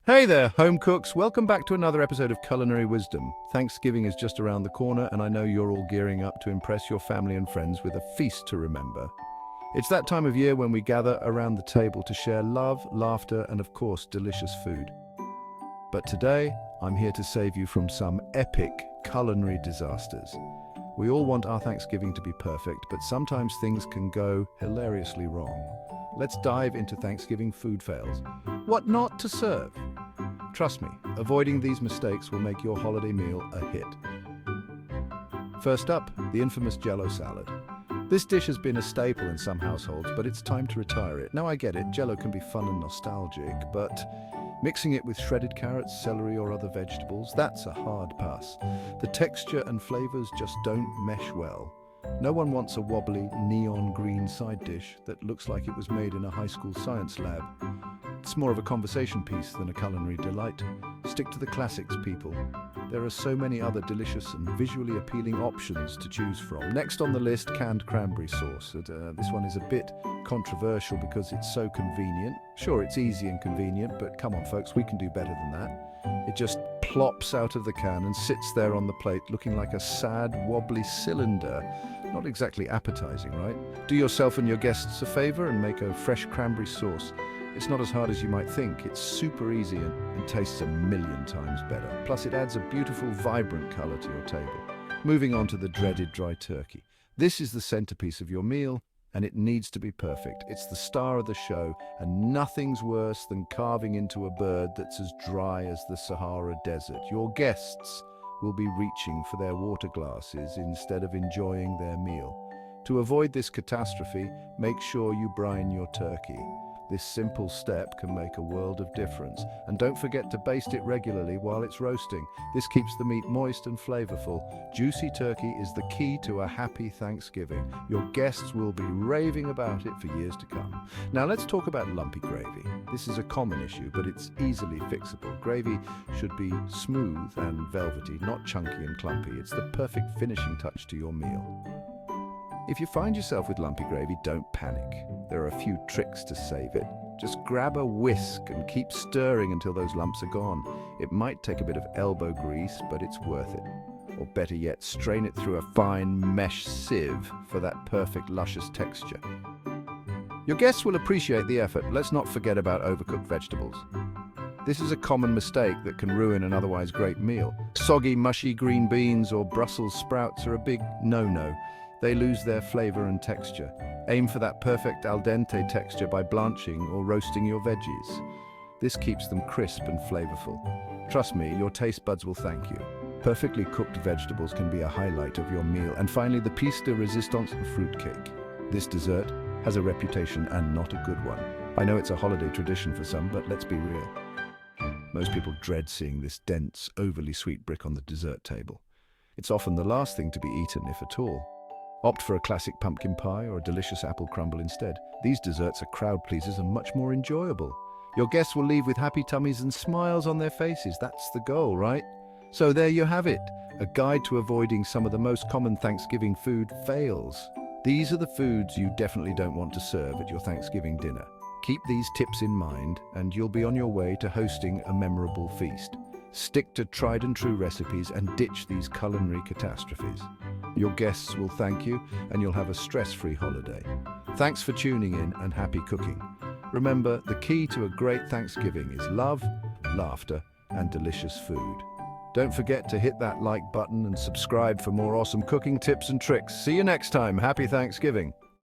Hey there, home cooks. Welcome back to another episode of Culinary Wisdom. Thanksgiving is just around the corner, and I know you're all gearing up to impress your family and friends with a feast to remember. It's that time of year when we gather around the table to share love, laughter, and of course, delicious food. But today, I'm here to save you from some epic culinary disasters. We all want our Thanksgiving to be perfect, but sometimes things can go hilariously wrong. Let's dive into Thanksgiving food fails. What not to serve? Trust me, avoiding these mistakes will make your holiday meal a hit. First up, the infamous Jell-O salad. This dish has been a staple in some households, but it's time to retire it. Now I get it, Jell-O can be fun and nostalgic, but mixing it with shredded carrots, celery or other vegetables, that's a hard pass. The texture and flavors just don't mesh well. No one wants a wobbly, neon green side dish that looks like it was made in a high school science lab. It's more of a conversation piece than a culinary delight. Stick to the classics, people. There are so many other delicious and visually appealing options to choose from. Next on the list, canned cranberry sauce. This one is a bit controversial because it's so convenient. Sure, it's easy and convenient, but come on folks, we can do better than that. It just plops out of the can and sits there on the plate looking like a sad, wobbly cylinder. Not exactly appetizing, right? Do yourself and your guests a favor and make a fresh cranberry sauce. It's not as hard as you might think. It's super easy and tastes a million times better. Plus it adds a beautiful, vibrant color to your table. Moving on to the dreaded dry turkey. This is the centerpiece of your meal, and it needs to be perfect. It's the star of the show, and nothing's worse than carving into a bird that's as dry as the Sahara Desert. Your guests will be reaching for their water glasses instead of enjoying their meal. To avoid this catastrophe, make sure you brine your turkey. This simple step can make a world of difference. And don't forget to baste it regularly while it's roasting. This keeps the meat moist and flavorful. Juicy turkey is the key to a happy Thanksgiving. Your guests will be raving about it for years to come. Now let's talk about lumpy gravy. This is a common issue, but it's easily fixable. Gravy should be smooth and velvety, not chunky and clumpy. It's the perfect finishing touch to your meal. If you find yourself with lumpy gravy, don't panic. There are a few tricks to save it. Just grab a whisk and keep stirring until those lumps are gone. It might take a bit of elbow grease, but it's worth it. Or better yet, strain it through a fine mesh sieve for that perfect luscious texture. Your guests will appreciate the effort. Let's not forget about overcooked vegetables. This is a common mistake that can ruin an otherwise great meal. Soggy, mushy green beans or Brussels sprouts are a big no-no. They lose their flavor and texture. Aim for that perfect al dente texture by blanching or roasting your veggies. This keeps them crisp and flavorful. Trust me, your taste buds will thank you. Perfectly cooked vegetables can be a highlight of your meal. And finally, the piece de resistance, the fruitcake. This dessert has a reputation and not a good one. I know it's a holiday tradition for some, but let's be real. Most people dread seeing this dense, overly sweet brick on the dessert table. It's often the last thing to be eaten, if at all. Opt for a classic pumpkin pie or a delicious apple crumble instead. These desserts are crowd pleasers and much more enjoyable. Your guests will leave with happy tummies and smiles on their faces. That's the goal, right? So there you have it, a guide to avoiding some of the most common Thanksgiving food fails. These are the foods you definitely don't want to serve at your Thanksgiving dinner. Keep these tips in mind and you'll be on your way to hosting a memorable feast. Stick to tried and true recipes and ditch these culinary catastrophes. Your guests will thank you and you'll have a stress-free holiday. Thanks for tuning in and happy cooking. Remember, the key to a great Thanksgiving is love, laughter, and delicious food. Don't forget to hit that like button and subscribe for more awesome cooking tips and tricks. See you next time. Happy Thanksgiving.